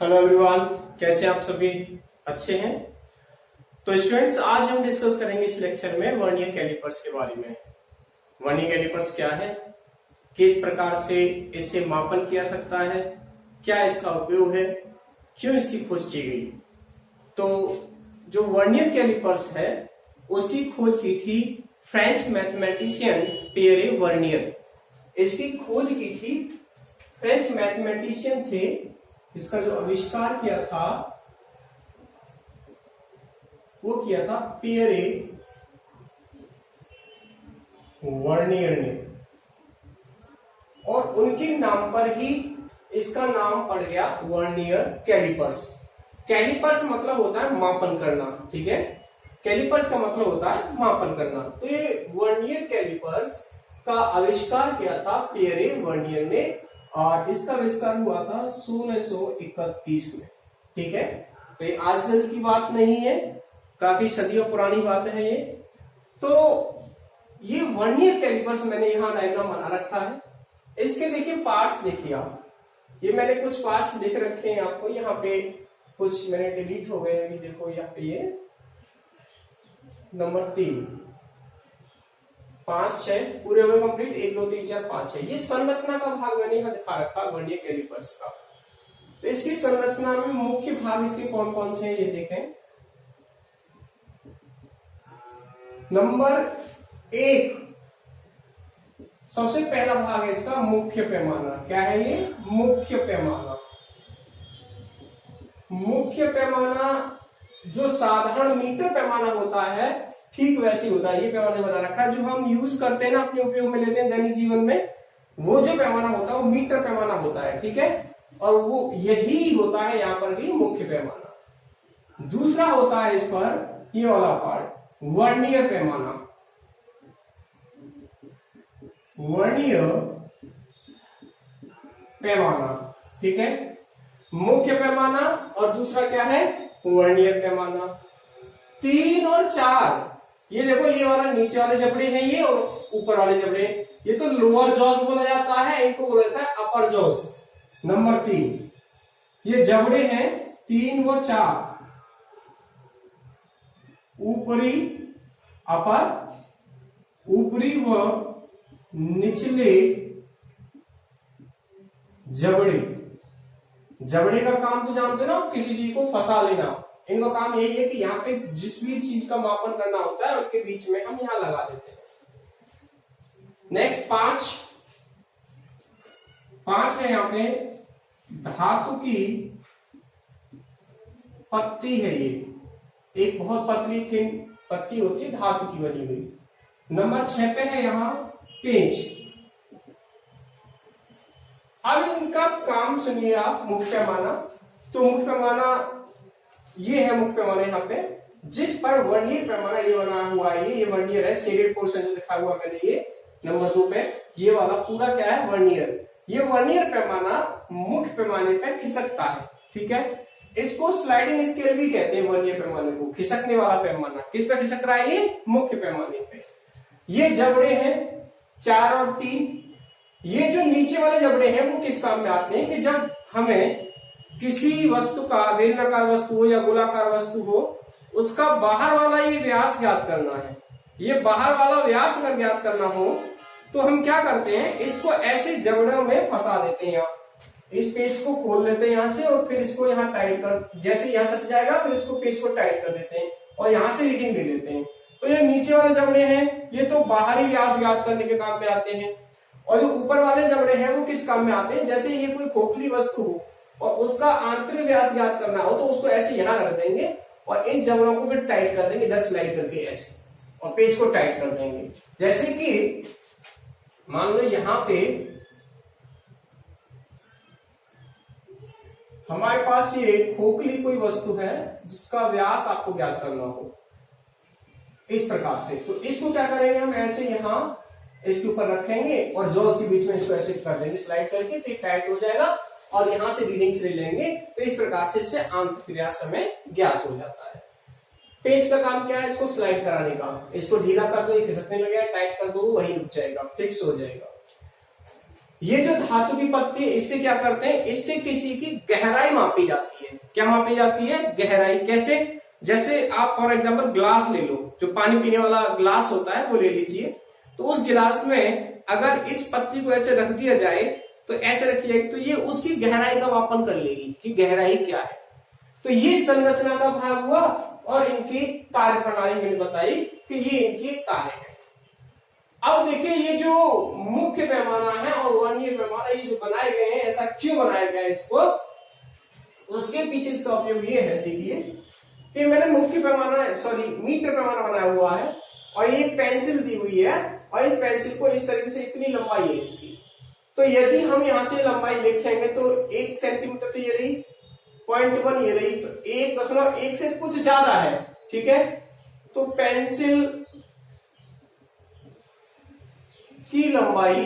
Hello everyone, कैसे आप सभी अच्छे हैं। तो स्टूडेंट्स, आज हम डिस्कस करेंगे इस लेक्चर में वर्नियर कैलिपर्स के बारे में। वर्नियर कैलिपर्स क्या है, किस प्रकार से इससे मापन किया सकता है, क्या इसका उपयोग है, क्यों इसकी खोज की गई। तो जो वर्नियर कैलिपर्स है उसकी खोज की थी फ्रेंच मैथमेटिशियन पियरे वर्नियर। इसकी खोज की थी फ्रेंच मैथमेटिशियन थे। इसका जो आविष्कार किया था वो किया था पियरे वर्नियर ने, और उनके नाम पर ही इसका नाम पड़ गया वर्नियर कैलिपर्स। कैलिपर्स मतलब होता है मापन करना, ठीक है। कैलिपर्स का मतलब होता है मापन करना। तो ये वर्नियर कैलिपर्स का आविष्कार किया था पियरे वर्नियर ने, और इसका आविष्कार हुआ था 1631 में, ठीक है। तो ये आजकल की बात नहीं है, काफी सदियों पुरानी बात है ये। तो ये वर्नियर कैलिपर्स मैंने यहाँ डायग्राम बना रखा है। इसके देखिए पार्ट्स देखिए आप, ये मैंने कुछ पार्ट्स लिख रखे हैं आपको। यहाँ पे कुछ मैंने डिलीट हो गए अभी, देखो यहाँ पे ये नंबर 3 5 6 पूरे हो गए कंप्लीट। 1 2 3 4 5 6 ये संरचना का भाग मैंने यहाँ दिखा रखा वर्नियर कैलिपर्स का। तो इसकी संरचना में मुख्य भाग इसके कौन कौन से हैं ये देखें। नंबर 1 सबसे पहला भाग है इसका मुख्य पैमाना। क्या है ये? मुख्य पैमाना। मुख्य पैमाना जो साधारण मीटर पैमाना होता है ठीक वैसे होता है। ये पैमाना बना रखा है जो हम यूज करते हैं ना, अपने उपयोग में लेते हैं दैनिक जीवन में। वो जो पैमाना होता है वो मीटर पैमाना होता है, ठीक है। और वो यही होता है यहाँ पर भी मुख्य पैमाना। दूसरा होता है इस पर ये वाला पार्ट वर्नियर पैमाना। वर्नियर पैमाना, ठीक है। मुख्य पैमाना और दूसरा क्या है? वर्नियर पैमाना। 3 और 4 ये देखो, ये वाला नीचे वाले जबड़े हैं ये, और ऊपर वाले जबड़े, ये तो लोअर जॉस बोला जाता है, इनको बोला जाता है अपर जॉस। नंबर 3 ये जबड़े हैं 3 व 4, ऊपरी अपर, ऊपरी व निचले जबड़े। जबड़े का काम तो जानते हो ना, किसी चीज को फंसा लेना। इनका काम यही है कि यहाँ पे जिस भी चीज का मापन करना होता है उसके बीच में हम यहाँ लगा देते हैं। नेक्स्ट 5 है यहाँ पे धातु की पत्ती है। ये एक बहुत पतली थिन पत्ती होती है, धातु की बनी हुई। नंबर 6 पे है यहाँ पेंच। अब इनका काम सुनिए आप। मुख्य पैमाना, तो मुख्य पैमाना ये है। मुख्य पैमाना यहाँ पे जिस पर वर्नियर पैमाना ये बना हुआ है, ये वर्नियर है। शेडेड पोर्शन जो दिखा हुआ मैंने ये नंबर 2 पे, ये वाला पूरा क्या है? वर्नियर। ये वर्नियर पैमाना मुख्य पैमाने पे खिसकता है, ठीक है। इसको स्लाइडिंग स्केल भी कहते हैं। वर्नियर पैमाने को खिसकने वाला पैमाना। किस पे खिसक रहा है? ये मुख्य पैमाने पे। ये जबड़े हैं 4 और 3। ये जो नीचे वाले जबड़े हैं वो किस काम में आते हैं कि जब हमें किसी वस्तु का, बेलनाकार वस्तु हो या गोलाकार वस्तु हो, उसका बाहर वाला ये व्यास ज्ञात करना है। ये बाहर वाला व्यास अगर ज्ञात करना हो तो हम क्या करते हैं, इसको ऐसे जबड़ों में फंसा देते हैं। यहाँ इस पेज को खोल लेते हैं यहाँ से, और फिर इसको यहाँ टाइट कर, जैसे यहाँ सट जाएगा फिर इसको पेज को टाइट कर देते हैं और यहाँ से रीडिंग ले लेते हैं। तो ये नीचे वाले जबड़े हैं ये तो बाहरी व्यास ज्ञात करने के काम में आते हैं, और जो ऊपर वाले जबड़े हैं वो किस काम में आते हैं? जैसे ये कोई खोखली वस्तु हो और उसका आंतरिक व्यास ज्ञात करना हो तो उसको ऐसे यहां रख देंगे और इन जबड़ों को फिर टाइट कर देंगे, इधर स्लाइड करके ऐसे, और पेज को टाइट कर देंगे। जैसे कि मान लो यहां पे हमारे पास ये खोखली कोई वस्तु है जिसका व्यास आपको ज्ञात करना हो इस प्रकार से। तो इसको क्या करेंगे हम? ऐसे यहां इसके ऊपर रखेंगे और जॉस के बीच में इसको ऐसे कर देंगे स्लाइड करके, तो ये टाइट हो जाएगा और यहां से रीडिंग्स ले लेंगे। तो इस प्रकार से इससे आंतरिक व्यास हमें ज्ञात हो जाता है। पेज का काम क्या है? इसको स्लाइड कराने का। इसको ढीला कर दो, ये खिसकने लगेगा, टाइट कर दो, वही रुक जाएगा, फिक्स हो जाएगा। ये जो धातु की पत्ती है इससे क्या करते हैं, इससे किसी की गहराई मापी जाती है। क्या मापी जाती है? गहराई। कैसे? जैसे आप फॉर एग्जांपल ग्लास ले लो, जो पानी पीने वाला ग्लास होता है वो ले लीजिए, तो उस गिलास में अगर इस पत्ती को ऐसे रख दिया जाए, तो ऐसे रखी जाएगी, तो ये उसकी गहराई का मापन कर लेगी कि गहराई क्या है। तो ये संरचना का भाग हुआ और इनकी कार्य प्रणाली मैंने बताई कि ये इनके कार्य है। अब देखिए ये जो मुख्य पैमाना है और वर्नियर पैमाना ये जो बनाए गए हैं, ऐसा क्यों बनाया गया है इसको, उसके पीछे इसका उपयोग ये है। देखिए कि मैंने मुख्य पैमाना मीटर पैमाना बनाया हुआ है और ये पेंसिल दी हुई है और इस पेंसिल को इस तरीके से इतनी लंबाई है इसकी। तो यदि हम यहां से लंबाई लिखेंगे तो 1 सेंटीमीटर तो ये रही, 0.1 ये रही, तो 1.1 से कुछ ज्यादा है। ठीक है, तो पेंसिल की लंबाई,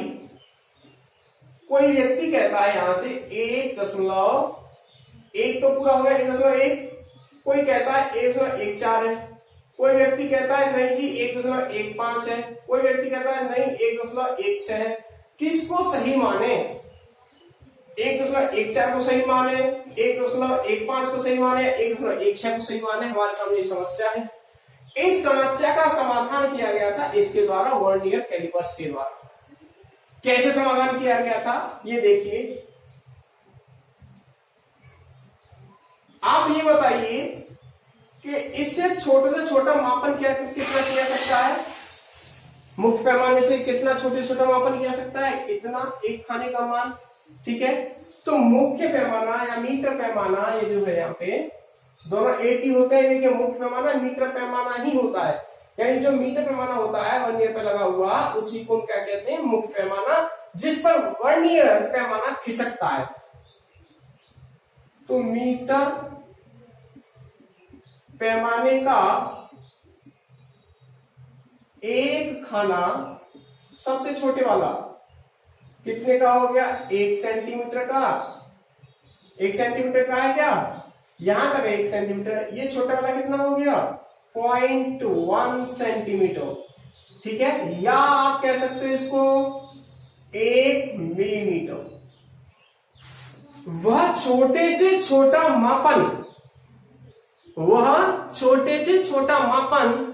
कोई व्यक्ति कहता है यहां से 1.1 तो पूरा हो गया, 1.1, कोई कहता है 1.14 है, कोई व्यक्ति कहता है नहीं जी 1.15 है, कोई व्यक्ति कहता है नहीं 1.16 है। किसको सही माने? 1.14 को सही माने, 1.15 को सही माने, 1.16 को सही माने? हमारे सामने ये समस्या है। इस समस्या का समाधान किया गया था इसके द्वारा, वर्नियर कैलिपर्स के द्वारा। कैसे समाधान किया गया था ये देखिए। आप ये बताइए कि इससे छोटे से छोटा मापन कितना किया सकता है? मुख्य पैमाने से कितना छोटे से छोटा मापन किया सकता है? इतना, एक खाने का मान। ठीक है, तो मुख्य पैमाना या मीटर पैमाना, ये जो है यहाँ पे दोनों एक ही होते हैं। देखिए मुख्य पैमाना मीटर पैमाना ही होता है, यानी जो मीटर पैमाना होता है वर्नियर पे लगा हुआ, उसी को क्या कहते हैं? मुख्य पैमाना, जिस पर वर्नियर पैमाना खिसकता है। तो मीटर पैमाने का एक खाना सबसे छोटे वाला कितने का हो गया? 1 सेंटीमीटर का। 1 सेंटीमीटर का है क्या? यहां तक 1 सेंटीमीटर। ये छोटा वाला कितना हो गया? 0.1 सेंटीमीटर। ठीक है, या आप कह सकते हो इसको 1 मिलीमीटर। वह छोटे से छोटा मापन, वह छोटे से छोटा मापन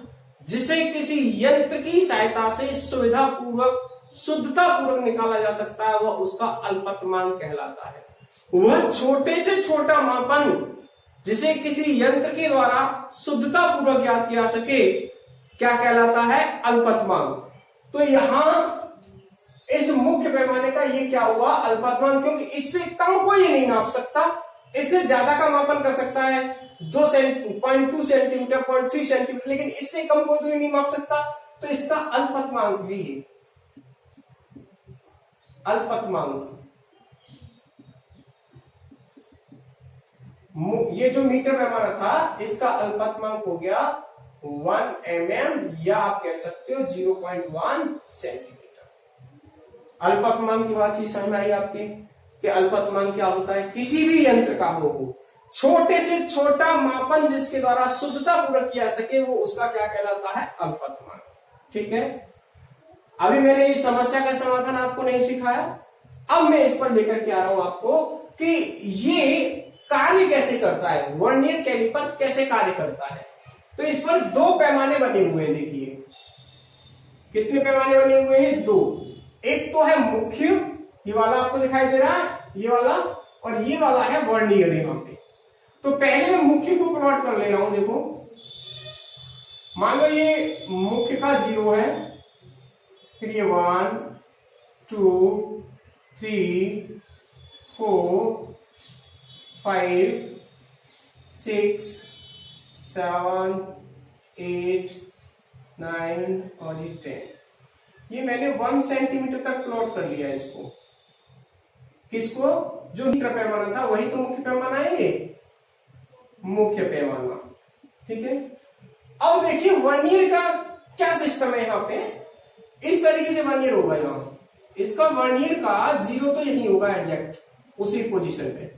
जिसे किसी यंत्र की सहायता से सुविधा पूर्वक, शुद्धता पूर्वक निकाला जा सकता है, वह उसका अल्पतमांक कहलाता है। वह छोटे से छोटा मापन जिसे किसी यंत्र के द्वारा शुद्धता पूर्वक ज्ञात किया सके, क्या कहलाता है? अल्पतमांक। तो यहां इस मुख्य पैमाने का ये क्या हुआ? अल्पतमांक, क्योंकि इससे कम कोई नहीं नाप सकता, इससे ज्यादा का मापन कर सकता है 0.2 सेंटीमीटर, 0.3 सेंटीमीटर, लेकिन इससे कम कोई नहीं माप सकता, तो इसका अल्पतमांक भी है। अल्पतमांक, ये जो मीटर पैमाना था इसका अल्पतमांक हो गया 1 mm, या आप कह सकते हो 0.1 सेंटीमीटर। अल्पतमांक की बात समझ में आई आपके कि अल्पतमांक क्या होता है? किसी भी यंत्र का हो छोटे से छोटा मापन जिसके द्वारा शुद्धता पूर्वक किया सके, वो उसका क्या कहलाता है? अल्पतमांक। ठीक है, अभी मैंने इस समस्या का समाधान आपको नहीं सिखाया, अब मैं इस पर लेकर के आ रहा हूं आपको कि ये कार्य कैसे करता है, वर्नियर कैलिपर्स कैसे कार्य करता है। तो इस पर 2 पैमाने बने हुए हैं। देखिए कितने पैमाने बने हुए हैं? 2। एक तो है मुख्य, ये वाला आपको दिखाई दे रहा है, ये वाला, और ये वाला है वर्नियर यहां पे। तो पहले मैं मुख्य को प्लॉट कर ले रहा हूं। देखो मान लो ये मुख्य का 0 है, फिर ये 1 2 3 4 5 6 7 8 9 और ये 10। ये मैंने 1 सेंटीमीटर तक प्लॉट कर लिया इसको। किसको? जो मीटर पैमाना था वही तो मुख्य पैमाना है, ये मुख्य पैमाना। ठीक है, अब देखिए वर्नियर का क्या सिस्टम है यहाँ पे। इस तरीके से वर्नियर होगा यहाँ, इसका वर्नियर का 0 तो यही होगा एग्जैक्ट उसी पोजीशन पे,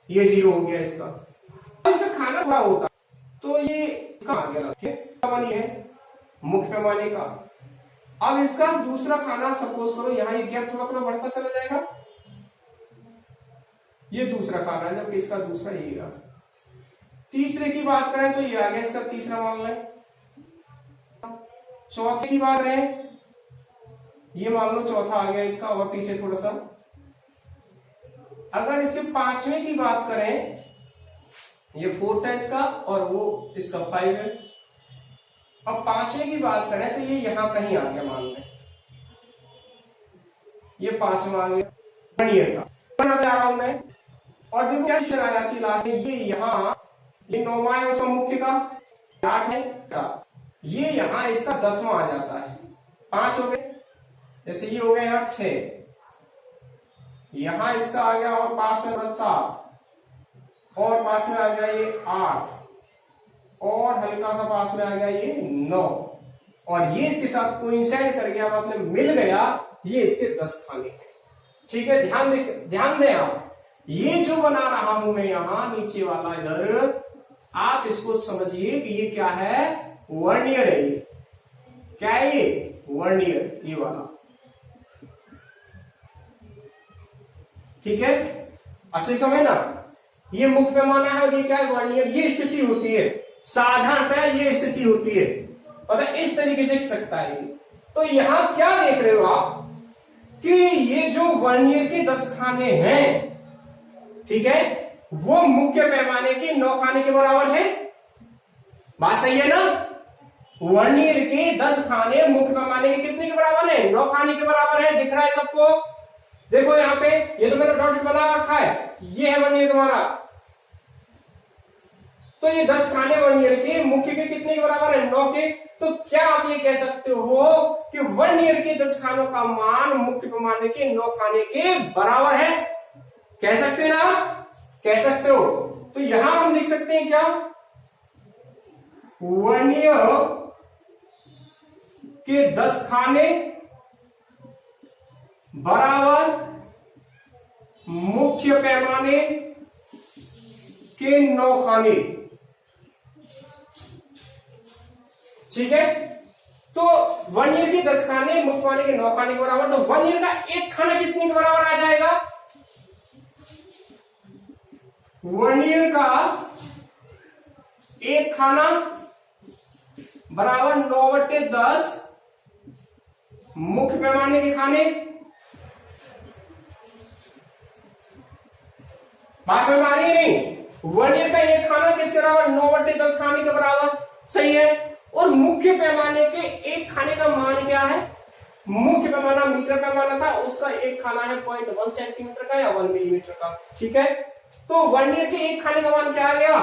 ये 0 हो गया इसका। इसका खाना थोड़ा होता तो ये इसका आ गया है मुख्य पैमाने का। अब इसका दूसरा खाना सपोज करो, यहाँ ये गैप थोड़ा थोड़ा बढ़ता चला जाएगा, ये दूसरा खाना है, जबकि इसका दूसरा ये रहा। तीसरे की बात करें तो ये आ गया इसका तीसरा मान लें। चौथे की बात करें, ये मान लो चौथा आ गया इसका, और पीछे थोड़ा सा। अगर इसके पांचवें की बात करें, ये फोर्थ है इसका और वो इसका 5 है। अब पांचवें की बात करें तो ये यहां कहीं आ गया मान लें, ये पांचवा आ गया वर्नियर का, बना जा रहा हूं मैं। और देखो क्या क्वेश्चन आया कि लास्ट में ये यहाँ, ये 9वां है उसका मुख्य का, 8 है का, ये यहाँ इसका 10वां आ जाता है। 5 हो गए, जैसे ये हो गया यहाँ 6, यहां इसका आ गया और पास में 7, और पास में आ गया ये 8, और हल्का सा पास में आ गया ये 9, और ये इसके साथ कोइंसाइड कर गया, मतलब मिल गया, ये इसके 10 खाने हैं। ठीक है, ध्यान दें आप, ये जो बना रहा हूं मैं यहां नीचे वाला इधर, आप इसको समझिए कि ये क्या है, वर्नियर है। ये क्या है, ये वर्नियर, ये वाला। ठीक है, अच्छे समय ना, ये मुख्य पैमाना है और ये क्या है, वर्नियर। ये स्थिति होती है साधारणतः, ये स्थिति होती है, पता इस तरीके से सकता है। तो यहां क्या देख रहे हो आप कि ये जो वर्नियर के 10 खाने हैं, ठीक है, वो मुख्य पैमाने के 9 खाने के बराबर है। बात सही है ना? वर्नियर के 10 खाने मुख्य पैमाने के कितने के बराबर है, 9 खाने के बराबर है। दिख रहा है सबको? देखो यहाँ पे, ये तो मेरा डॉट बना रखा है, ये है वर्नियर तुम्हारा। तो ये 10 खाने वर्नियर के मुख्य के कितने के बराबर है, 9 के। तो क्या आप ये कह सकते हो कि वर्नियर के 10 खानों का मान मुख्य पैमाने के 9 खाने के बराबर है? कह सकते ना? कह सकते हो। तो यहां हम लिख सकते हैं क्या, वर्नियर के 10 खाने बराबर मुख्य पैमाने के 9 खाने। ठीक है, तो वर्नियर के 10 खाने मुख्य पैमाने के 9 खाने के बराबर। तो वर्नियर का एक खाना कितने के बराबर आ जाएगा, वर्नियर का एक खाना बराबर 9/10 मुख्य पैमाने के खाने। बात समझ में आ रही है नहीं? वर्नियर का एक खाना किसके बराबर, 9/10 खाने के बराबर। सही है। और मुख्य पैमाने के एक खाने का मान क्या है, मुख्य पैमाना मीटर पैमाना था, उसका एक खाना है 0.1 सेंटीमीटर का या 1 मिलीमीटर का। ठीक है, तो वर्नियर के एक खाने का मान क्या आ गया,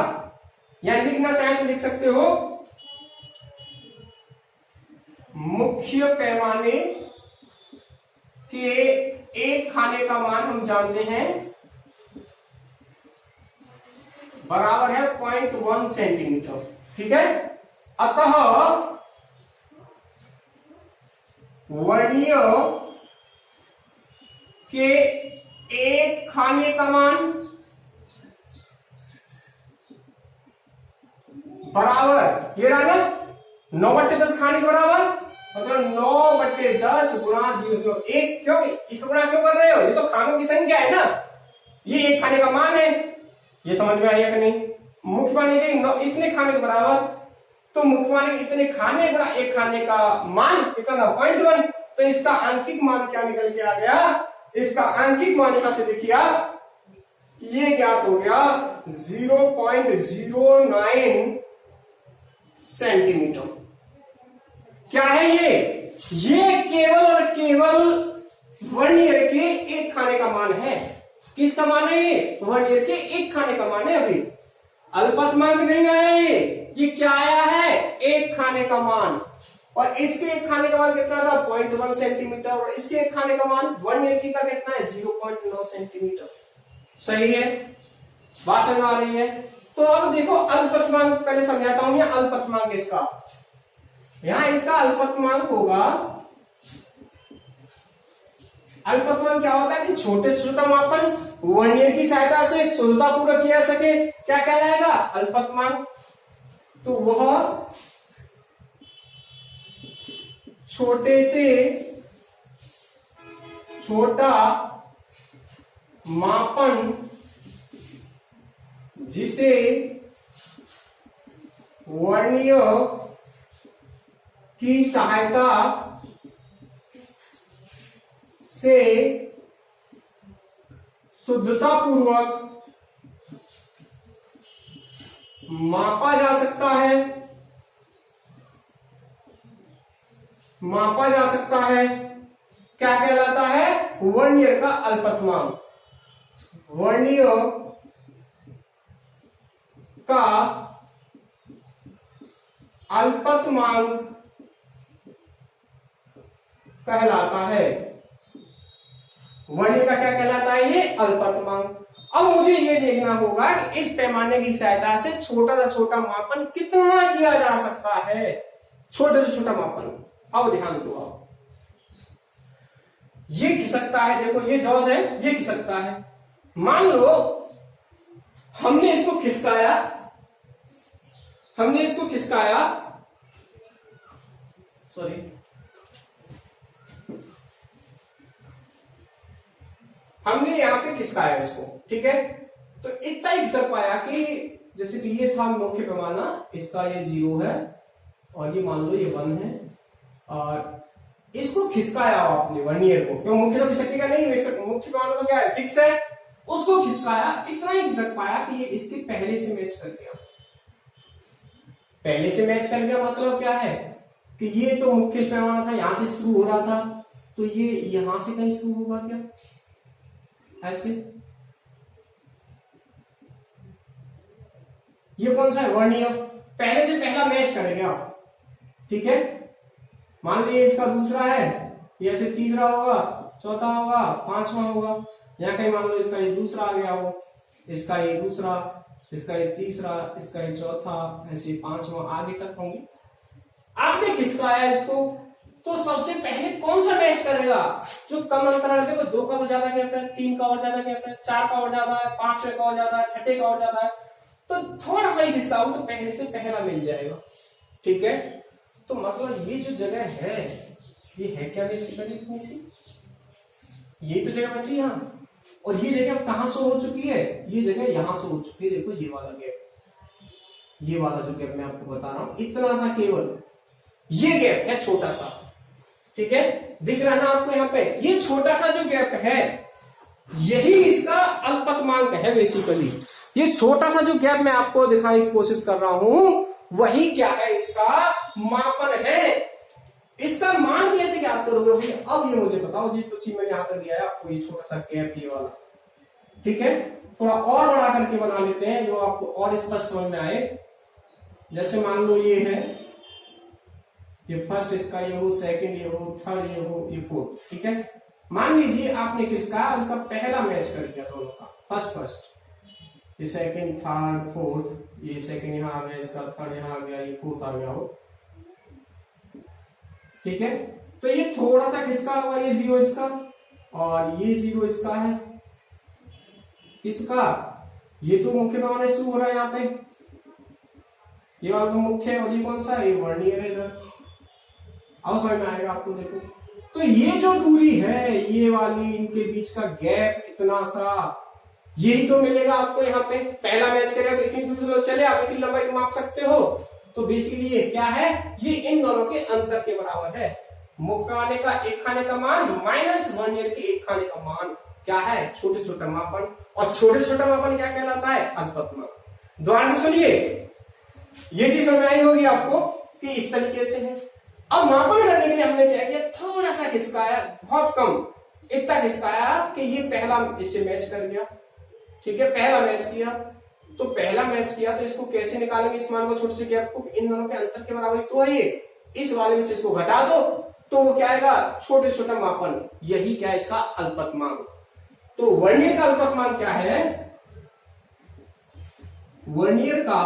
या लिखना चाहे तो लिख सकते हो, मुख्य पैमाने के एक खाने का मान हम जानते हैं बराबर है 0.1 सेंटीमीटर। ठीक है, अतः वर्नियर के एक खाने का मान बराबर, ये रहा ना 9/10 खाने के बराबर, मतलब 9/10 गुणा 1। क्यों इसको गुणा क्यों कर रहे हो, ये तो खानों की संख्या है ना, ये एक खाने का मान है। ये समझ में आया कि नहीं? मुख्य पैमाने के इतने खाने के बराबर, तो मुख्य पैमाने के इतने खाने गुणा एक खाने का मान कितना, 0.1। तो इसका आंकिक मान क्या निकल के आ गया, इसका आंकिक मान यहां से देखिए, ये ज्ञात हो गया 0.09 सेंटीमीटर। क्या है ये केवल और केवल वर्नियर के एक खाने का मान है। किसका मान है ये, वर्नियर के एक खाने का मान है। अभी अल्पतमांक नहीं आया ये क्या आया है, एक खाने का मान। और इसके एक खाने का मान कितना था, 0.1 सेंटीमीटर, और इसके एक खाने का मान वर्नियर की का कितना है, 0.9 सेंटीमीटर। सही है, बात समझ आ रही है? तो अब देखो अल्पतमांक पहले समझाता हूं, या अल्पतमांक इसका, यहां इसका अल्पतमांक होगा। अल्पतमांक क्या होता है कि छोटे से छोटा मापन वर्नियर की सहायता से शुद्धतापूर्वक किया सके, क्या कहलाएगा, अल्पतमांक। तो वह छोटे से छोटा मापन जिसे वर्नियर की सहायता से शुद्धतापूर्वक मापा जा सकता है, मापा जा सकता है, क्या कहलाता है? वर्नियर का अल्पतमांक। वर्नियर का अल्पतमांक कहलाता है। वर्नियर का क्या कहलाता है? ये अल्पतमांक। अब मुझे ये देखना होगा कि इस पैमाने की सहायता से छोटा से छोटा मापन कितना किया जा सकता है। छोटे से छोटा मापन, अब ध्यान दो। आप ये खिसकता है, देखो ये जॉस है, ये खिसकता है। मान लो हमने इसको खिसकाया, सॉरी, हमने यहां पे खिसकाया इसको, ठीक है। तो इतना ही खिसक पाया कि जैसे कि ये था मुख्य पैमाना, इसका ये 0 है और ये मान लो ये 1 है, और इसको खिसकाया आपने वर्नियर को। क्यों? मुख्य तो खिसकेगा नहीं, मुख्य पैमाना तो क्या है? फिक्स है। उसको खिसकाया, इतना ही खिसक पाया कि ये इसके पहले से मैच कर गया। पहले से मैच कर गया मतलब क्या है कि ये तो मुख्य पैमाना था, यहां से शुरू हो रहा था, तो ये यहां से कहीं शुरू होगा क्या? ऐसे। ये कौन सा है? वर्नियर। पहले से पहला मैच करेगा, ठीक है। मान लीजिए इसका दूसरा है, ये ऐसे तीसरा होगा, चौथा होगा, पांचवा होगा, या कहीं मान लो इसका ये दूसरा आ गया हो, इसका ये दूसरा, इसका ये तीसरा, इसका ये चौथा, ऐसे पांचवा आगे तक होंगे। आपने खिसकाया इसको, तो सबसे पहले कौन सा मैच करेगा? जो कम अंतराल है, देखो 2 का तो ज्यादा गैप है, 3 का और ज्यादा गैप है, 4 का और ज्यादा है, 5वें का और ज्यादा है, 6ठे का और ज्यादा है, तो थोड़ा सा ही खिसकाओ तो पहले से पहला मिल जाएगा, ठीक है। तो मतलब ये जो जगह है, ये है क्या बेसिकली इतनी सी, ये तो जगह बची यहाँ। और ये जगह कहां से हो चुकी है? ये जगह यहां से हो चुकी है। देखो ये वाला गैप, ये वाला जो गैप मैं आपको बता रहा हूं, इतना सा केवल ये गैप है, छोटा सा, ठीक है। दिख रहा है ना आपको यहाँ पे? ये छोटा सा जो गैप है, यही इसका अल्पतमांक है बेसिकली। ये छोटा सा जो गैप मैं आपको दिखाने की कोशिश कर रहा हूं, वही क्या है? इसका मापन है। इसका मान कैसे ज्ञात करोगे भैया? अब ये मुझे बताओ, जिस तो चीज मैंने यहां पर दिया है आपको, ये छोटा सा गैप ये वाला, ठीक है। थोड़ा और बड़ा करके बना लेते हैं जो आपको और स्पष्ट समझ में आए। जैसे मान लो ये है, ये फर्स्ट इसका ये हो, सेकंड ये हो, थर्ड ये हो, ये फोर्थ, ठीक है। मान लीजिए आपने किसका, इसका पहला मैच कर दिया दोनों का, फर्स्ट, ये सेकंड, थर्ड, फोर्थ, ये सेकंड यहां आ गया, इसका थर्ड यहां आ गया, ये फोर्थ आ गया हो, ठीक है। तो ये थोड़ा सा किसका हुआ? ये 0 इसका, और ये 0 इसका है, इसका ये तो मुख्य पैमाने से शुरू हो रहा है यहाँ पे, ये वाला तो मुख्य है, और ये कौन सा है? ये वर्नियर है इधर। अब समझ में आएगा आपको। देखो तो ये जो दूरी है, ये वाली, इनके बीच का गैप इतना सा, यही तो मिलेगा आपको यहाँ पे। पहला मैच करेगा तो इतनी दूर चले, आप इतनी लंबाई माप सकते हो। तो बेसिकली ये क्या है? ये इन दोनों के अंतर के बराबर है। मुख्य पैमाने का एक खाने का मान माइनस वर्नियर के एक खाने का मान क्या है? छोटे छोटा मापन। और छोटे छोटा मापन क्या कहलाता है? अल्पतमांक। दोबारा से सुनिए, ये चीज समझ आई होगी आपको कि इस तरीके से है। अब मापन करने के लिए हमने क्या किया? थोड़ा सा खिसकाया, बहुत कम, इतना खिसकाया कि ये पहला इससे मैच कर गया, ठीक है। पहला मैच किया, तो पहला मैच किया तो इसको कैसे निकालेंगे इस मान को? छोटे से गैप को, इन दोनों के अंतर के बराबर तो है ये, इस वाले में से इसको घटा दो तो वो क्या आएगा? छोटे छोटा मापन। यही क्या है? इसका अल्पतमांक। तो वर्नियर का अल्पतमांक क्या है? वर्नियर का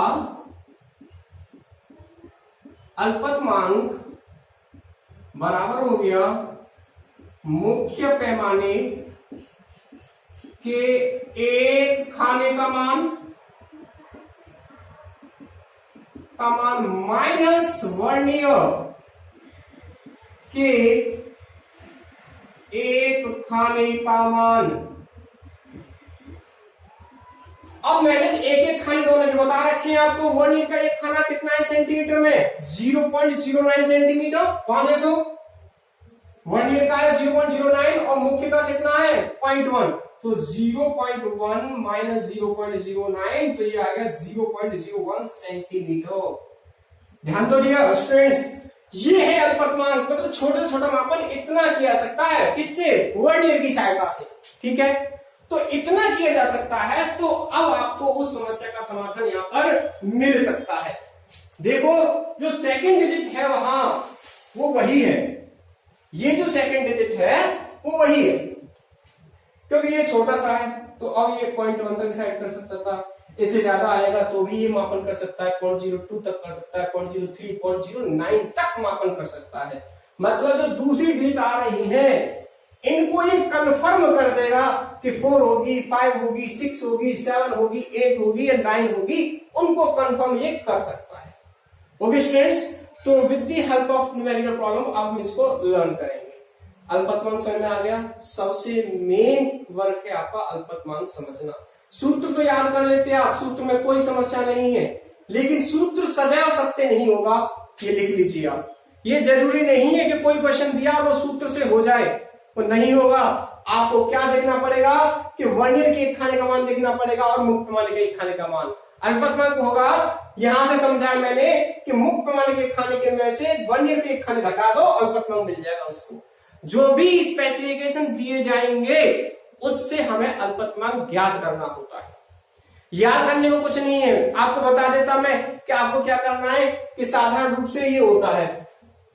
अल्पतमांक बराबर हो गया मुख्य पैमाने के एक खाने का मान माइनस वर्नियर कि एक खाने का मान, अब मैंने एक एक खाने का मान जो बता रखे हैं आपको, वर्नियर का एक खाना कितना है सेंटीमीटर में, 0.09 सेंटीमीटर। वहां देखो वर्नियर का है 0.09 और मुख्य का कितना है 0.1, तो 0.1 माइनस 0.09, तो ये आ गया 0.01 सेंटीमीटर। ध्यान दो डियर स्टूडेंट्स, ये है अल्पतमांक, मतलब छोटा छोटा मापन इतना किया सकता है, किससे, वर्नियर की सहायता से। ठीक है, तो इतना किया जा सकता है, तो अब आपको उस समस्या का समाधान यहां पर मिल सकता है। देखो जो सेकंड डिजिट है वहां वो वही है, ये जो सेकंड डिजिट है वो वही है, क्योंकि ये छोटा सा है, तो अब ये 0.1 तक डिसाइड कर सकता था, इससे ज्यादा आएगा तो भी ये मापन कर सकता है, 0.02 तक कर सकता है, 0.03, 0.09 तक मापन कर सकता है। मतलब जो दूसरी डिजिट आ रही है इनको ये कंफर्म कर देगा कि 4 होगी, 5 होगी, 6 होगी, 7 होगी, 8 होगी या 9 होगी, उनको कंफर्म ये कर सकता है। ओके स्टूडेंट्स, तो with the help of numerical problem आप हम इसको लर्न करेंगे। अल्पतमांक समझ में आ गया, सबसे मेन वर्क है आपका अल्पतमांक समझना। सूत्र तो याद कर लेते हैं आप, सूत्र में कोई समस्या नहीं है, लेकिन सूत्र सदैव सत्य नहीं होगा, ये लिख लीजिए आप। ये जरूरी नहीं है कि कोई क्वेश्चन दिया वो सूत्र से हो जाए, वो नहीं होगा। आपको क्या देखना पड़ेगा कि वर्नियर के एक खाने का मान देखना पड़ेगा और मुक्त पैमाने के एक खाने का मान। अल्पतमांक होगा, यहां से समझाया मैंने कि मुक्त पैमाने के एक खाने के में से वर्नियर के एक खाने घटा दो, अल्पतमांक मिल जाएगा उसको। जो भी स्पेसिफिकेशन दिए जाएंगे उससे हमें अल्पतमांक ज्ञात करना होता है। याद करने को कुछ नहीं है, आपको बता देता मैं कि आपको क्या करना है कि साधारण रूप से ये होता है,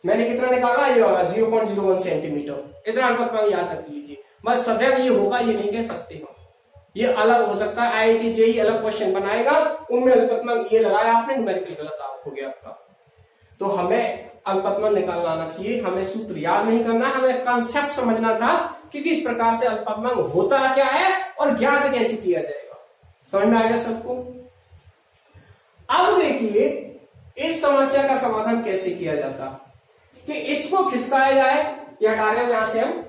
मैंने कितना निकाला, ये होगा 0.01 सेंटीमीटर, इतना अल्पतमांक याद रख लीजिए। बस सदैव ये होगा ये नहीं कह सकते हम, ये अलग हो सकता है, IIT JEE अलग क्वेश्चन बनाएगा, उनमें अल्पतमांक ये लगाया आपने, न्यूमेरिकल गलत आप हो गया आपका। तो हमें अल्पतमांक निकालना आना चाहिए, हमें सूत्र याद नहीं करना, हमें कंसेप्ट समझना था कि किस प्रकार से अल्पतमांक होता क्या है और ज्ञात कैसे किया जाएगा। समझ में आएगा सबको। अब देखिए इस समस्या का समाधान कैसे किया जाता, कि इसको खिसकाया जाए या हटा रहे यहां से हम,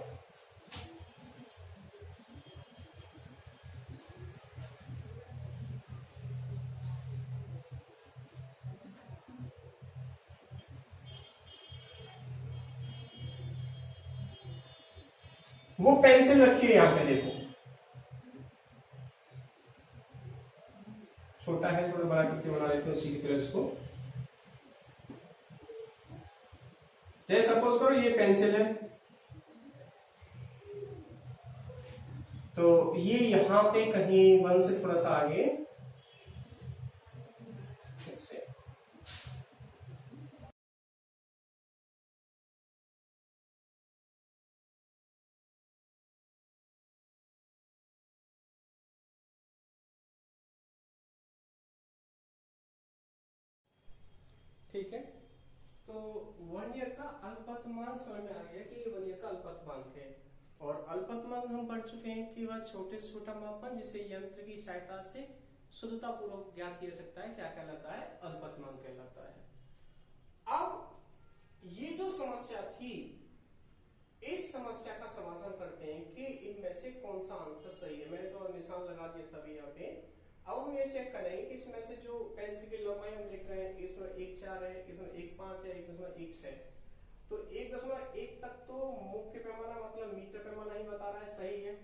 वो पेंसिल रखी है यहां पे, देखो छोटा है, थोड़ा बड़ा करके बना लेते हैं उसी की तरह इसको। जैसे सपोज करो ये पेंसिल है, तो ये यहां पे कहीं 1 से थोड़ा सा आगे, ठीक है। तो वर्नियर का अल्पतमांक समझ में आ गया कि ये वर्नियर का अल्पतमांक है, और अल्पतमांक हम पढ़ चुके हैं कि वह छोटे से छोटा मापन जिसे यंत्र की सहायता से शुद्धता पूर्वक ज्ञात किया सकता है, क्या कहलाता है, अल्पतमांक कहलाता है। अब ये जो समस्या थी, इस समस्या का समाधान करते हैं कि इनमें से कौन सा आंसर सही है। मैंने तो निशान लगा दिया था अभी यहाँ पे। अब हम ये चेक करेंगे कि इसमें से जो पेंसिल की लंबाई हम देख रहे हैं, इसमें 1.4 है, इसमें 1.5 है, 1.1 है, तो 1.1 तक तो मुख्य पैमाना मतलब मीटर पैमाना ही बता रहा है, सही है।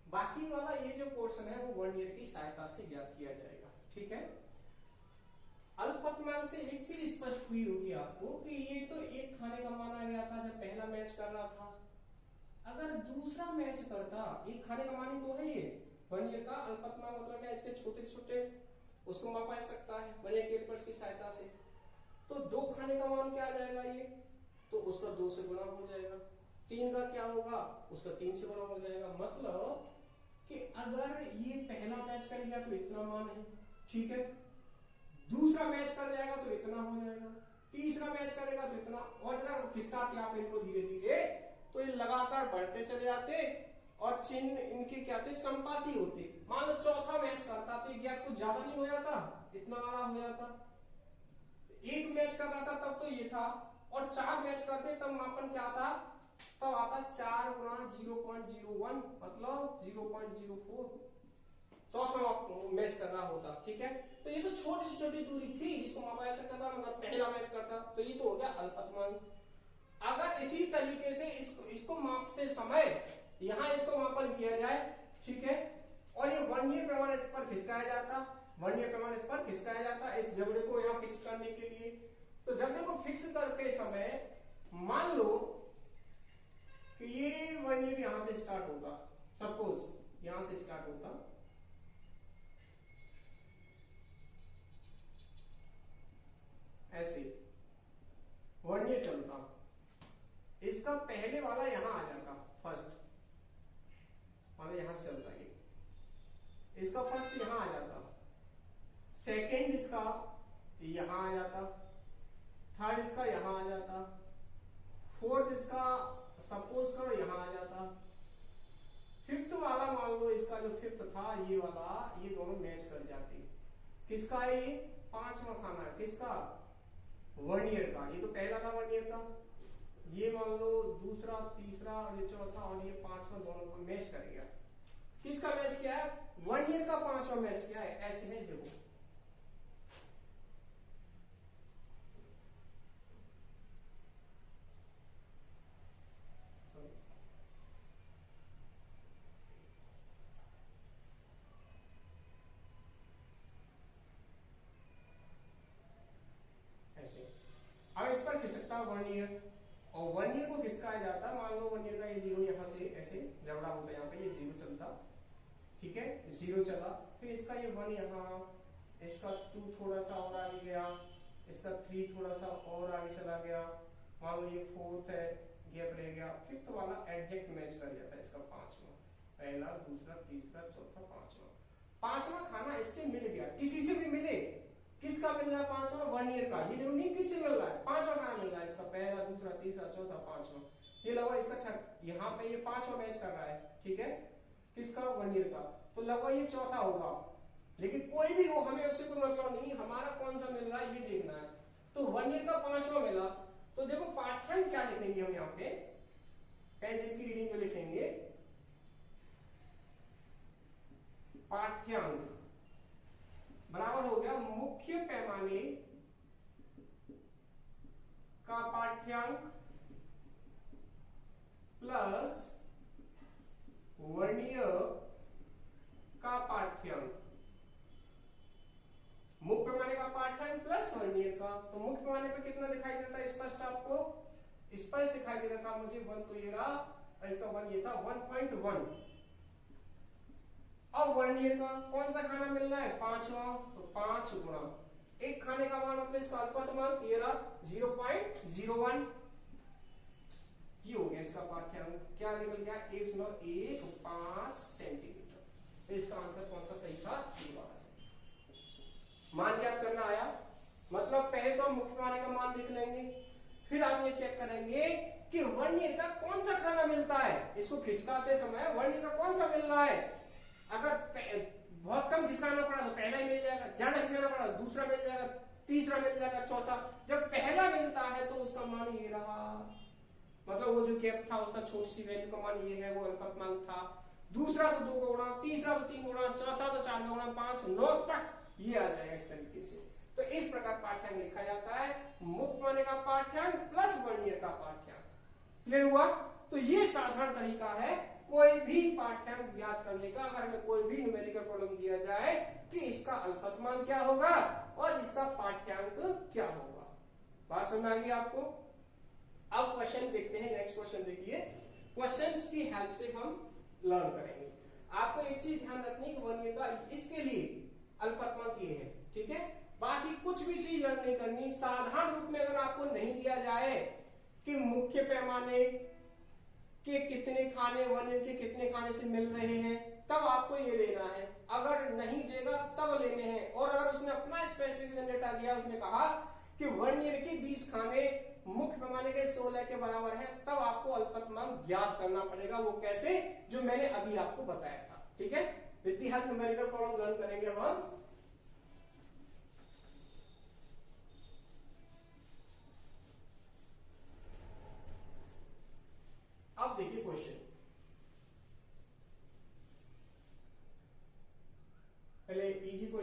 बाकी वाला ये जो पोर्शन है वो वर्नियर की सहायता से ज्ञात किया जाएगा। ठीक है, अल्पतमांक से एक चीज स्पष्ट हुई होगी आपको कि ये तो एक खाने का माना गया था जब पहला मैच कर रहा था, अगर दूसरा मैच करता, एक खाने का मान ही तो है ये वर्नियर का अल्पतमांक, मतलब क्या, इसके छोटे छोटे उसको मापा जा सकता है वर्नियर कैलिपर्स की सहायता से। तो 2 खाने का मान क्या आ जाएगा ये, तो उसका 2 से गुणा हो जाएगा। 3 का क्या होगा, उसका 3 से गुणा हो जाएगा। मतलब कि अगर ये पहला मैच कर गया तो इतना मान है, ठीक है, दूसरा मैच कर जाएगा तो इतना हो जाएगा, तीसरा मैच करेगा तो इतना, और इतना खिसकाते आप इनको धीरे धीरे, तो ये लगातार बढ़ते चले जाते और चिन्ह इनके क्या थे, संपाती होते। मान लो चौथा मैच करता तो ये गैप कुछ ज्यादा नहीं हो जाता, इतना वाला हो जाता। एक मैच कर रहा था तब तो ये था, और 4 मैच करते तब मापन क्या आता, तब आता 4 गुणा 0.01 मतलब 0.04, चौथा मैच करना होता। ठीक है, तो ये तो छोटी से छोटी दूरी थी जिसको मापा जा सकता था, मतलब पहला मैच करता, तो ये तो हो गया अल्पतमांक। अगर इसी तरीके से इसको मापते समय यहां इसको मापन किया जाए, ठीक है, और ये वर्नियर पैमाना इस पर खिसकाया जाता, वर्नियर पैमाना इस पर खिसकाया जाता इस जबड़े को यहां फिक्स करने के लिए। तो जबड़े को फिक्स करते समय मान लो कि ये वर्नियर यहां से स्टार्ट होगा, सपोज यहां से स्टार्ट होता, ऐसे वर्नियर चलता, इसका पहले वाला यहां आ जाता, फर्स्ट वाला यहां से चलता, ये इसका फर्स्ट यहां आ जाता, सेकंड इसका यहां आ जाता, थर्ड इसका यहां आ जाता, फोर्थ इसका सपोज करो यहां आ जाता, फिफ्थ वाला मान लो इसका जो फिफ्थ था ये वाला, ये दोनों मैच कर जाते। किसका, ये पांचवा खाना है, किसका, वर्नियर का। ये तो पहला था वर्नियर का, ये मान लो दूसरा, तीसरा और ये चौथा और ये पांचवा, दोनों का मैच कर गया। किसका मैच किया है, वर्नियर का पांचवा मैच किया है। ऐसे में देखो ऐसे, अब इस पर खिसकता वर्नियर, और वर्नियर को खिसकाया जाता, मान लो वर्नियर का ये जीरो यहां से ऐसे जबड़ा होता, यहाँ पे ये जीरो चलता, ठीक है, जीरो चला, फिर इसका ये 1 यहाँ, इसका 2 थोड़ा सा और आगे गया, इसका 3 थोड़ा सा और आगे चला गया, मान लो ये 4th है, गैप रह गया, फिफ्थ वाला एडजेक्ट मैच कर जाता है इसका पांचवा, पहला, दूसरा, तीसरा, चौथा, पांचवा। पांचवा खाना इससे मिल गया, किसी से भी मिले, किसका मिल रहा है पांचवा, वर्नियर का, ये जरूरी नहीं किससे मिल रहा है, पांचवा खाना मिल रहा है इसका, पहला, दूसरा, तीसरा, चौथा, पांचवा, ये लगा इसका यहाँ पे ये पांचवा मैच कर रहा है, ठीक है, किसका, वर्नियर का, तो लगा ये चौथा होगा। लेकिन कोई भी हो, हमें उससे कोई मतलब नहीं, हमारा कौन सा मिल रहा है ये देखना है। तो वर्नियर का पांचवा मिला, तो देखो पाठ्यांक क्या लिखेंगे हम यहाँ पे, पेंसिल की रीडिंग जो लिखेंगे, पाठ्यांक बराबर हो गया मुख्य पैमाने का पाठ्यांक प्लस वर्नियर का पाठ्यांक। मुख्य पैमाने का पाठ्यांक प्लस वर्नियर का, तो मुख्य पैमाने पे कितना दिखाई देता है स्पष्ट, आपको स्पष्ट दिखाई दे रहा था मुझे 1, तो ये रहा, इसका 1 ये था 1.1। अब वर्नियर का कौन सा खाना मिल रहा है, पांचवा, तो 5 गुणा एक खाने का मान मतलब इसका अल्पतमांक ये रहा 0.01, ये हो गया इसका पाठ्यांक, क्या निकल गया 1.15 सेंटीमीटर। तो इसका आंसर कौन सा सही था, ये वाला सही। मान क्या करना आया, मतलब पहले तो हम मुख्य पैमाने का मान लिख लेंगे, फिर आप ये चेक करेंगे कि वर्नियर का कौन सा खाना मिलता है, इसको खिसकाते समय वर्नियर का कौन सा मिल रहा है। अगर बहुत कम खिसकाना पड़ा तो पहला ही मिल जाएगा, ज्यादा खिसकाना पड़ा तो दूसरा मिल जाएगा, तीसरा मिल जाएगा, चौथा। जब पहला मिलता है तो उसका मान ये रहा, मतलब वो जो गैप था उसका छोटी सी वैल्यू का मान ये है, वो अल्पतमांक था। दूसरा तो 2 गुणा, तीसरा तो 3 गुणा, चौथा तो 4 गुणा, 5, 9 तक ये आ जाएगा इस तरीके से। तो इस प्रकार पाठ्यांक लिखा जाता है, मुख्य पैमाने का पाठ्यांक प्लस वर्नियर का पाठ्यांक। क्लियर हुआ। तो ये साधारण तरीका है कोई भी पाठ्यांक ज्ञात करने का। अगर हमें कोई भी न्यूमेरिकल प्रॉब्लम दिया जाए कि इसका अल्पतमांक क्या होगा और इसका पाठ्यांक क्या होगा। बात समझ आ गई आपको। अब क्वेश्चन देखते हैं। नेक्स्ट क्वेश्चन देखिए, क्वेश्चंस की हेल्प से हम लर्न करेंगे। आपको एक चीज ध्यान रखनी है कि वर्नियर का इसके लिए अल्पतमांक ये है, ठीक है। बाकी कुछ भी चीज लर्न नहीं करनी। साधारण रूप में अगर आपको नहीं दिया जाए कि मुख्य पैमाने के कितने खाने वर्नियर के कितने खाने से मिल रहे हैं, तब आपको ये लेना है। अगर नहीं देगा तब लेने हैं। और अगर उसने अपना स्पेसिफिकेशन डेटा दिया, उसने कहा कि वर्नियर के 20 खाने मुख्य पैमाने के 16 के बराबर है, तब आपको अल्पतमांक ज्ञात करना पड़ेगा। वो कैसे, जो मैंने अभी आपको बताया था, ठीक है। With the help numerical problem learn करेंगे हम।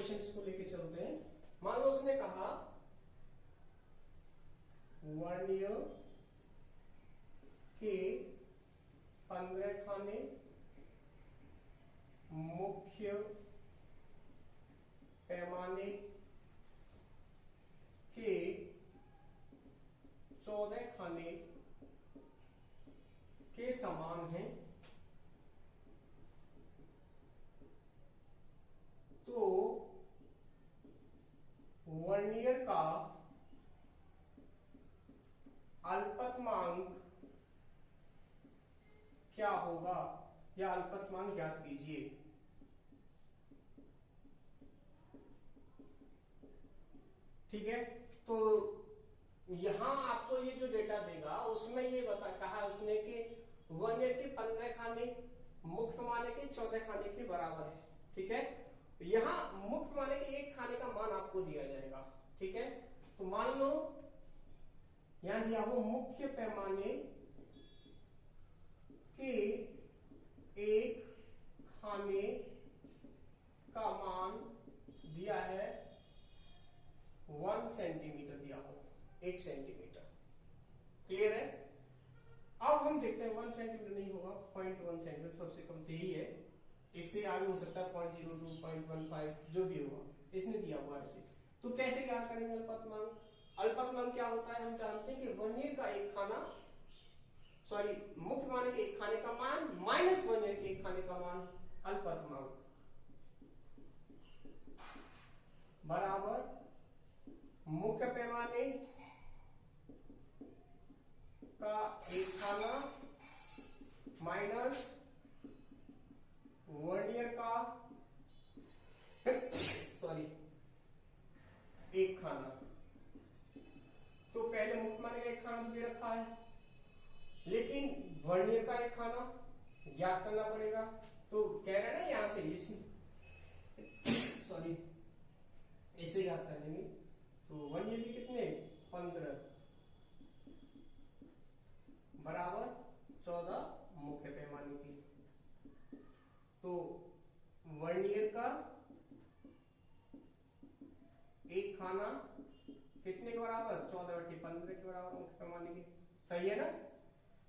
क्वेश्चंस को लेके चलते हैं। मान लो उसने कहा वर्नियर के 15 खाने, मुख्य पैमाने के 14 खाने के समान हैं, तो वर्नियर का अल्पतमांक क्या होगा, या अल्पतमांक ज्ञात कीजिए। ठीक है, तो यहां आपको ये जो डेटा देगा उसमें ये कहा उसने कि वर्नियर के 15 खाने मुख्य पैमाने के 14 खाने के बराबर है। ठीक है, यहां मुख्य पैमाने के एक खाने का मान आपको दिया जाएगा। ठीक है, तो मान लो यहां दिया हो मुख्य पैमाने के एक खाने का मान दिया है 1 सेंटीमीटर दिया हो, 1 सेंटीमीटर। क्लियर है? अब हम देखते हैं 1 सेंटीमीटर नहीं होगा, 0.1 सेंटीमीटर सबसे कम तो ही है, इससे आगे हो सकता है 0.02, 0.15 जो भी होगा, इसने दिया हुआ ऐसे। तो कैसे ज्ञात करेंगे अल्पतमांक? अल्पतमांक क्या होता है हम जानते हैं कि वर्नियर का एक खाना, सॉरी मुख्य पैमाने के एक खाने का मान माइनस वर्नियर के एक खाने का मान, अल्पतमांक बराबर मुख्य पैमाने का एक खाना माइनस वर्नियर का सॉरी एक खाना। तो पहले मुख्य पैमाने का एक खाना तो दे रखा है, लेकिन वर्नियर का एक खाना ज्ञात करना पड़ेगा। तो कह रहे हैं ना यहां से सॉरी इससे ज्ञात कर लेंगे। तो वर्नियर के कितने 15 बराबर 14 मुख्य पैमाने की। तो वर्नियर का एक खाना कितने के बराबर 14/15 के बराबर मुख्य पैमाने की। सही है ना?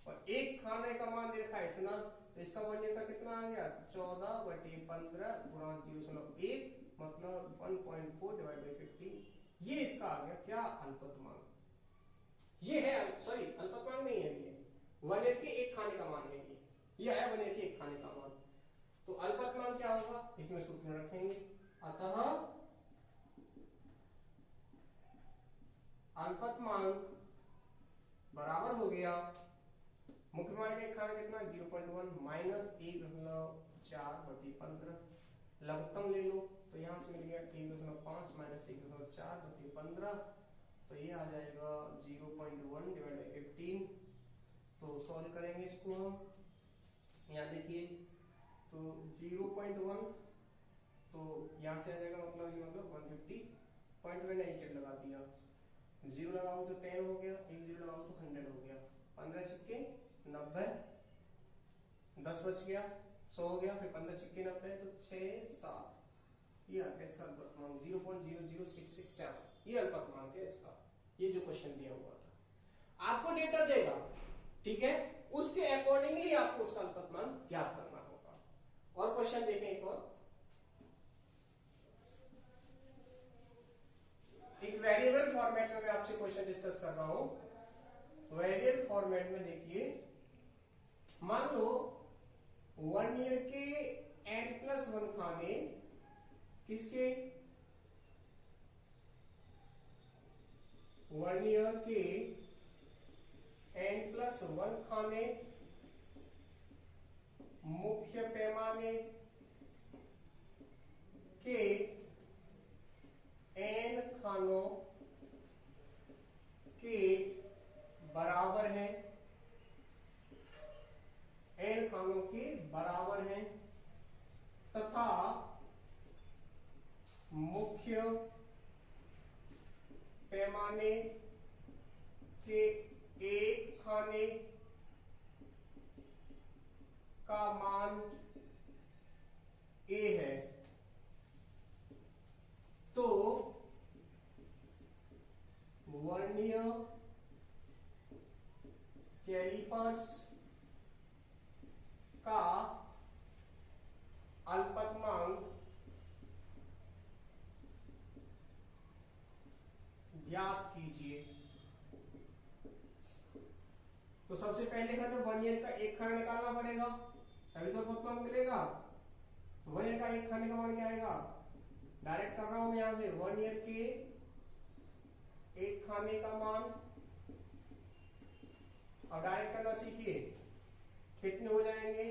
और एक खाने का मान दे रखा है इतना, तो इसका वर्नियर का कितना आ गया 14/15 गुणा 0.1 मतलब 1.4 डिवाइड बाई 15। ये इसका आ गया क्या अल्पतमांक। ये है सॉरी अल्पतमांक नहीं है, ये वर्नियर के एक खाने का मान है, ये है वर्नियर के एक खाने का मान। तो अल्पतमांक क्या होगा इसमें सूत्र में रखेंगे। अतः अल्पतमांक बराबर हो गया मुख्य पैमाने का एक खाना कितना 0.1 माइनस 1.4/15। लघुत्तम ले लो तो यहां से मिल गया 1.5 माइनस 1.4/15, तो ये आ जाएगा 0.1 डिवाइड बाई 15। तो सॉल्व करेंगे इसको हम, यहां देखिए तो 0.1 तो यहां से आ जाएगा मतलब ये मतलब 150 पॉइंट में नहीं चेक लगा दिया, 0 लगाओ तो 10 हो गया, 1 0 लगाओ तो 100 हो गया, 15 छिक्के 90, 10 बच गया 100 हो गया, फिर 15 छिक्के 90 तो 6 7, ये आ गया इसका अल्पतमांक 0.00667। ये अल्पतमांक है इसका, ये जो क्वेश्चन दिया हुआ था। आपको डेटा देगा, ठीक है, उसके अकॉर्डिंगली आपको उसका अल्पतमांक ज्ञात करना होगा। और क्वेश्चन देखें एक और, एक वेरिएबल फॉर्मेट में मैं आपसे क्वेश्चन डिस्कस कर रहा हूं। वेरिएबल फॉर्मेट में देखिए, मान लो वर्नियर के n+1 खाने किसके, वर्नियर के n+1 खाने मुख्य पैमाने के n खानों के बराबर है, n खानों के बराबर है तथा मुख्य पैमाने के एक खाने का मान a है। 1 ईयर का एक खाना निकालना पड़ेगा तभी तो अल्पतमांक मिलेगा। 1 ईयर का एक खाने का मान क्या आएगा, डायरेक्ट कर रहा हूं मैं यहां से, 1 ईयर के एक खाने का मान, और डायरेक्ट करना सीखिए, कितने हो जाएंगे,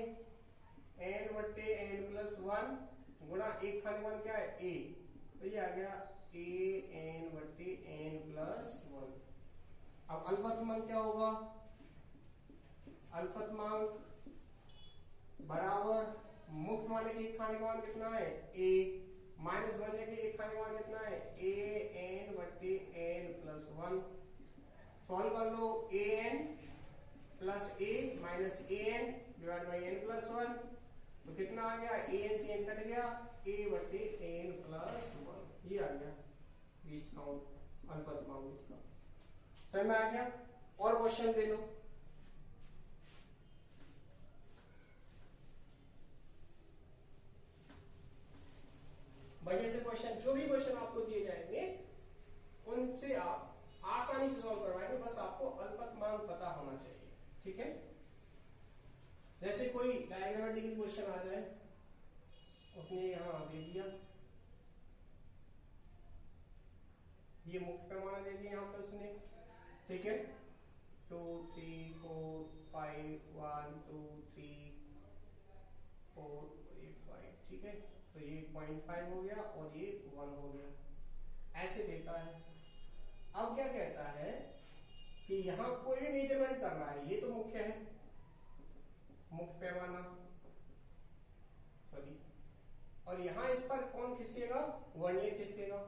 n बट्टे n प्लस 1 गुणा एक खाने का मान क्या है a, तो ये आ गया a n बट्टे n प्लस 1। अब अल्पतमांक क्या होगा, अल्पतमांक बराबर मुक्त माने के एक खाने का मान कितना है a, माइनस बनने के एक खाने का मान कितना है a n बट्टे n प्लस 1। सॉल्व कर लो, a n plus a minus a n divide by n plus 1, तो कितना आ गया, a n से n कट गया, a बट्टे n प्लस 1, ये आ गया लीस्ट काउंट अल्पतमांक इसका। समझ में आ गया। और क्वेश्चन दे लो, बढ़िया से क्वेश्चन, जो भी क्वेश्चन आपको दिए जाएंगे उनसे आप आसानी से सॉल्व करवाएंगे, बस आपको अल्पतमांक पता होना चाहिए, ठीक है। जैसे कोई डायग्रामेटिकली क्वेश्चन आ जाए, उसने यहां दे दिया, ये मुख्य पैमाना दे दिया यहां पे उसने, ठीक है, 2 3 4 5 1 2 3 4 5, ठीक है, तो ये 0.5 हो गया और ये 1 हो गया, ऐसे देता है। अब क्या कहता है कि यहां कोई भी मेजरमेंट कर रहा है, ये तो मुख्य है, मुख्य पैमाना, सॉरी, और यहां इस पर कौन खिसकेगा, वर्नियर खिसकेगा,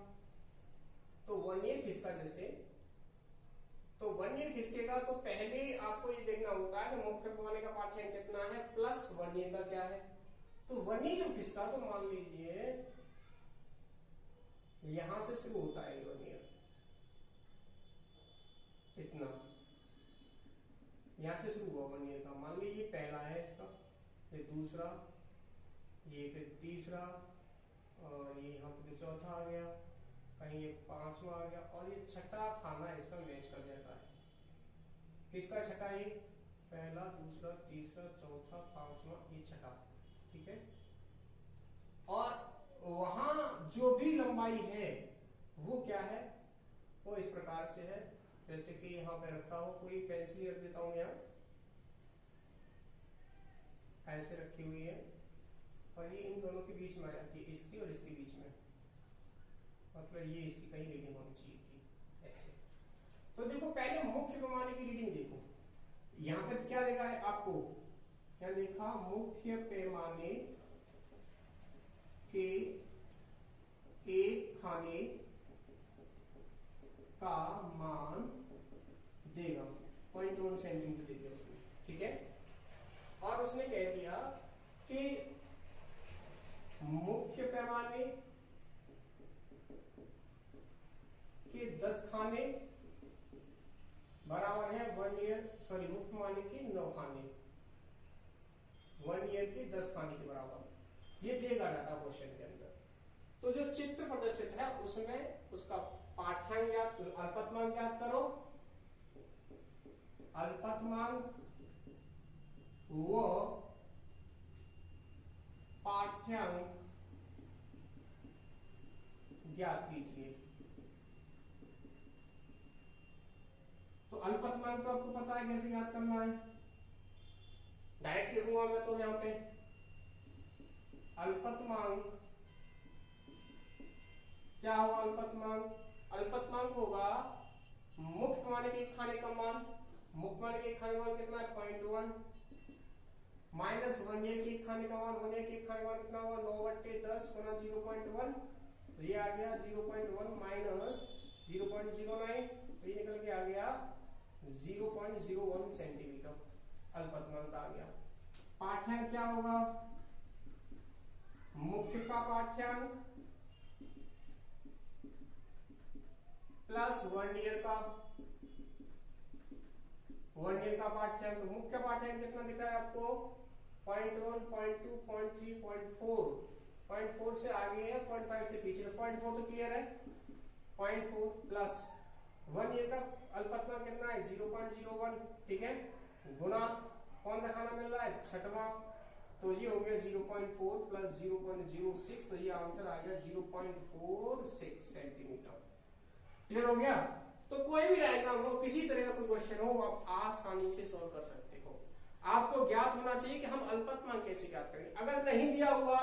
तो वर्नियर खिसका जैसे, तो वर्नियर खिसकेगा तो पहले आपको ये देखना होता है कि मुख्य पैमाने का पाठ्यांक कितना है प्लस वर्नियर का क्या है। तो वर्नियर जब खिसका तो मान लीजिए यहां से शुरू होता है वर्नियर, इतना यहां से शुरू हुआ वर्नियर का, मान लीजिए ये पहला है इसका, ये दूसरा, ये फिर तीसरा, और ये यहाँ पे चौथा आ गया, कहीं ये पांचवा आ गया, और ये छठा खाना इसका मैच कर जाता है। किसका छठा, ये पहला दूसरा तीसरा चौथा पांचवा, ये छठा, ठीक है। और वहां जो भी लंबाई है वो क्या है, वो इस प्रकार से है, जैसे कि यहां पे रखा हो, कोई पेंसिल रख देता हूं यहां, ऐसे रखी हुई है, और ये इन दोनों के बीच में आ जाती है, इसकी और इसके बीच में, मतलब ये इसकी कहीं रीडिंग होनी चाहिए थी, ऐसे। तो देखो पहले मुख्य पैमाने की रीडिंग देखो, यहां पर क्या देखा है आपको, क्या देखा, मुख्य पैमाने के एक खाने का मान देगा 0.1 सेंटीमीटर दे दिया उसने, ठीक है। और उसने कह दिया कि मुख्य पैमाने के 10 खाने बराबर है 1 ईयर, सॉरी मुख्य पैमाने के 9 खाने 1 ईयर के 10 खाने के बराबर, ये देगा डाटा क्वेश्चन के अंदर। तो जो चित्र प्रदर्शित है उसमें उसका पाठ्यांक याद, अल्पतमांक याद करो, अल्पतमांक वो पाठ्यांक ज्ञात कीजिए। तो अल्पतमांक तो आपको पता है कैसे याद करना है, डायरेक्ट लिखूंगा मैं तो यहां पे, अल्पतमांक क्या होगा, अल्पतमांक, अल्पतमांक होगा मुख्य पैमाने के एक खाने का मान, मुख्य पैमाने के एक खाने का मान कितना है 0.1, माइनस 1 ईयर के एक खाने का मान, 1 ईयर के एक खाने का मान कितना होगा 9/10 गुना 0.1, तो ये आ गया 0.1 माइनस 0.09, तो ये निकल के आ गया 0.01 सेंटीमीटर, अल्पतमांक आ गया। पाठ्यांक क्या होगा, मुख्य का पाठ्यांक प्लस वर्नियर का, वर्नियर का पाठ्यांक, तो मुख्य पाठ्यांक कितना दिख रहा है आपको 0.1 0.2 0.3 0.4, 0.4 से आगे है 0.5 से पीछे, तो 0.4 तो क्लियर है, 0.4 प्लस 1 ईयर का अल्पतमांक कितना है 0.01, ठीक है, गुना कौन सा खाना मिल रहा है, छठवां, तो ये हो गया 0.4 प्लस 0.06, तो ये आंसर आ गया 0.46 सेंटीमीटर। क्लियर हो गया। तो कोई भी डायग्राम हो, किसी तरह का कोई क्वेश्चन हो, आप आसानी से सॉल्व कर सकते हो। आपको ज्ञात होना चाहिए कि हम अल्पतमांक कैसे ज्ञात करेंगे। अगर नहीं दिया हुआ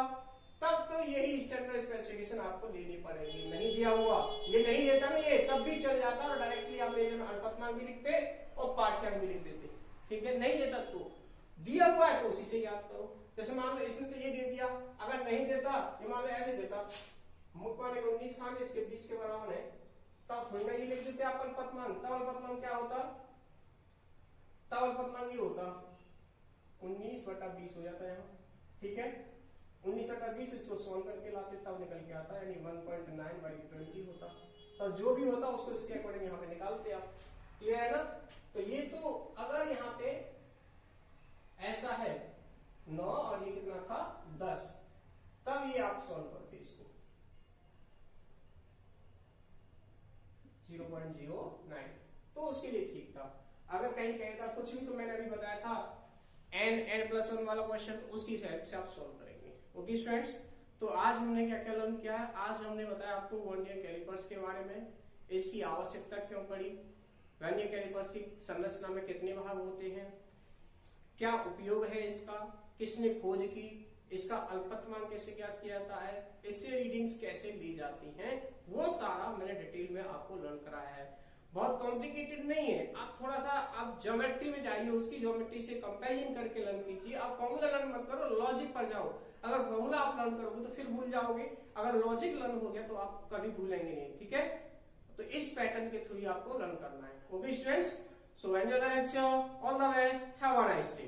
तब तो यही स्टैंडर्ड स्पेसिफिकेशन आपको लेनी पड़ेगी। नहीं दिया हुआ, ये नहीं देता ना, ये तब भी चल जाता और डायरेक्टली आप अल्पतमांक भी लिखते और पाठ्यांक भी लिख देते। ठीक है, नहीं देता तो दिया हुआ है तो उसी से याद करो। जैसे मान लो इसने तो ये दे दिया, अगर नहीं देता, ये मान लो ऐसे देता, मुक्तमाने को 19 खाने इसके 20 के बराबर है, तब थोड़ी ना ये लिख देते आप अल्पतमांक। तब अल्पतमांक क्या होता, तब अल्पतमांक ये होता 19/20 हो जाता है यहाँ। ठीक है, 19/20 इसको सोल्व करके लाते तब निकल के आता, यानी 1.9/20 होता। तो जो भी होता उसको इसके अकॉर्डिंग यहाँ पे निकालते आप। क्लियर है ना। तो ये तो अगर यहाँ पे ऐसा है 9 और ये कितना था 10, तब ये आप सॉल्व करते इसको 0.09, तो उसके लिए ठीक था। अगर कहीं कहता कुछ भी, तो मैंने अभी बताया था n+1 वाला क्वेश्चन, उसकी हेल्प से आप सॉल्व करेंगे। ओके स्टूडेंट्स, तो आज हमने क्या क्या लर्न किया है, आज हमने बताया आपको वर्नियर कैलिपर्स के बारे में, इसकी आवश्यकता क्यों पड़ी, वर्नियर कैलिपर्स की संरचना में कितने भाग होते हैं, क्या उपयोग है इसका, किसने खोज की, इसका अल्पतमांक कैसे ज्ञात किया जाता है, इससे रीडिंग्स कैसे ली जाती हैं, वो सारा मैंने डिटेल में आपको लर्न कराया है। बहुत कॉम्प्लिकेटेड नहीं है। आप थोड़ा सा आप ज्योमेट्री में जाइए, उसकी ज्योमेट्री से कंपैरिजन करके लर्न कीजिए। आप फॉर्मूला लर्न मत करो, लॉजिक पर जाओ। अगर फॉर्मूला आप लर्न करोगे तो फिर भूल जाओगे, अगर लॉजिक लर्न हो गया तो आप कभी भूलेंगे नहीं। ठीक है, तो इस पैटर्न के थ्रू आपको लर्न करना है। Okay students, so enjoy the lecture, all the best, have a nice day.